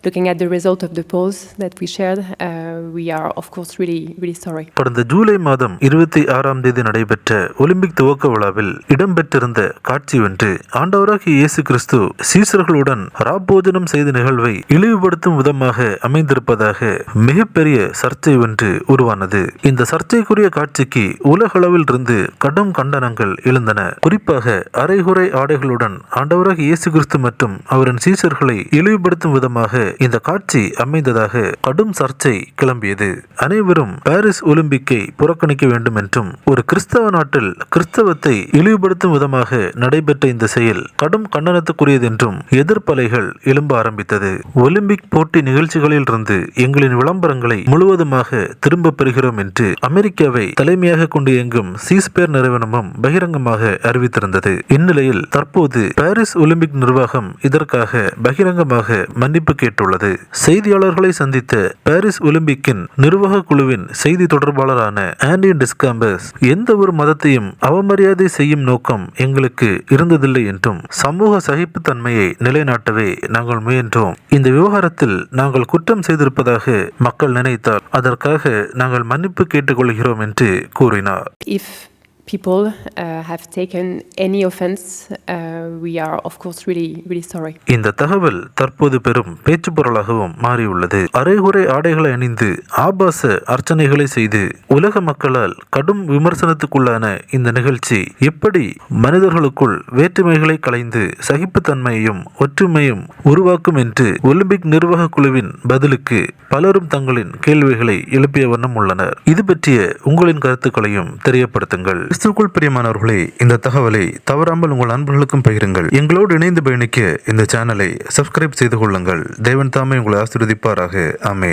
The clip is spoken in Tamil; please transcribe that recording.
looking at the result of the polls that we shared, we are of course really sorry. கடந்த ஜூலை மாதம் 26ஆம் தேதி நடைபெற்ற ஒலிம்பிக் துவக்க விழாவில் இடம்பெற்றிருந்த காட்சி ஒன்று ஆண்டவராகிய இயேசு கிறிஸ்து சீசர்களுடன் ராப்போஜனம் செய்த நிகழ்வை இழிவுபடுத்தும் விதமாக அமைந்திருப்பதாக மிகப்பெரிய சர்ச்சை ஒன்று உருவானது. இந்த சர்ச்சைக்குரிய காட்சிக்கு உலகளவில் இருந்து கடும் கண்டனங்கள் எழுந்தன. குறிப்பாக அரைகுறை ஆடைகளுடன் ஆண்டவராகிய இயேசு கிறிஸ்து மற்றும் அவரின் சீசர்களை இழிவுபடுத்தும் விதமாக இந்த காட்சி அமைந்ததாக கடும் சர்ச்சை கிளம்பியது. அனைவரும் பாரிஸ் ஒலிம்பிக்கை புறக்கணிக்க வேண்டும் என்றும் ஒரு கிறிஸ்தவ நாட்டில் கிறிஸ்தவத்தை இழிவுபடுத்தும் விதமாக நடைபெற்ற இந்த செயல் கடும் கண்டனத்துக்குரியது என்றும் எதிர்ப்பலைகள் எழும்ப ஆரம்பித்தது. ஒலிம்பிக் போட்டி நிகழ்ச்சிகளில் இருந்து எங்களின் விளம்பரங்களை முழுவதுமாக திரும்ப பெறுகிறோம் என்று அமெரிக்காவை தலைமையாக கொண்டு இயங்கும் சீஸ்பேர் நிறுவனமும் பகிரங்கமாக அறிவித்திருந்தது. இந்நிலையில் தற்போது பாரிஸ் ஒலிம்பிக் நிர்வாகம் இதற்காக பகிரங்கமாக மன்னிப்பு கேட்டுள்ளது. செய்தியாளர்களை சந்தித்த பாரிஸ் ஒலிம்பிக்கின் நிர்வாக குழுவின் செய்தி தொடர்பாளரான ஆண்டி டிஸ்காம்பஸ் எந்த ஒரு மதத்தையும் அவமரியாதை செய்யும் நோக்கம் எங்களுக்கு இருந்ததில்லை என்றும் சமூக சகிப்புத்தன்மையை நிலைநாட்டவே நாங்கள் முயன்றோம். இந்த விவகாரத்தில் நாங்கள் குற்றம் செய்திருப்பதாக மக்கள் நினைத்தால் அதற்காக நாங்கள் மன்னிப்பு கேட்டுக்கொள்கிறோம் என்று கூறினார். If people have taken any offense, we are of course really sorry. இந்த தகவல் தற்போது பெரும் பேச்சு பொருளாகவும் மாறியுள்ளது. அரைகுறை ஆடைகளை அணிந்து ஆபாச அர்ச்சனைகளை செய்து உலக மக்களால் கடும் விமர்சனத்துக்குள்ளான இந்த நிகழ்ச்சி எப்படி மனிதர்களுக்குள் வேற்றுமைகளை களைந்து சகிப்புத்தன்மையையும் ஒற்றுமையும் உருவாக்கும் என்று ஒலிம்பிக் நிர்வாக குழுவின் பதிலுக்கு பலரும் தங்களின் கேள்விகளை எழுப்பிய வண்ணம் உள்ளனர். இது பற்றிய உங்களின் கருத்துக்களையும் தெரியப்படுத்துங்கள். கிறிஸ்துவுக்குள் பிரியமானவர்களே, இந்த தகவலை தவறாமல் உங்கள் நண்பர்களுக்கும் பகிருங்கள். எங்களோடு இணைந்து பயணிக்க இந்த சேனலை சப்ஸ்கிரைப் செய்து கொள்ளுங்கள். தேவன் தாமே உங்களை ஆசீர்வதிப்பாராக. ஆமென்.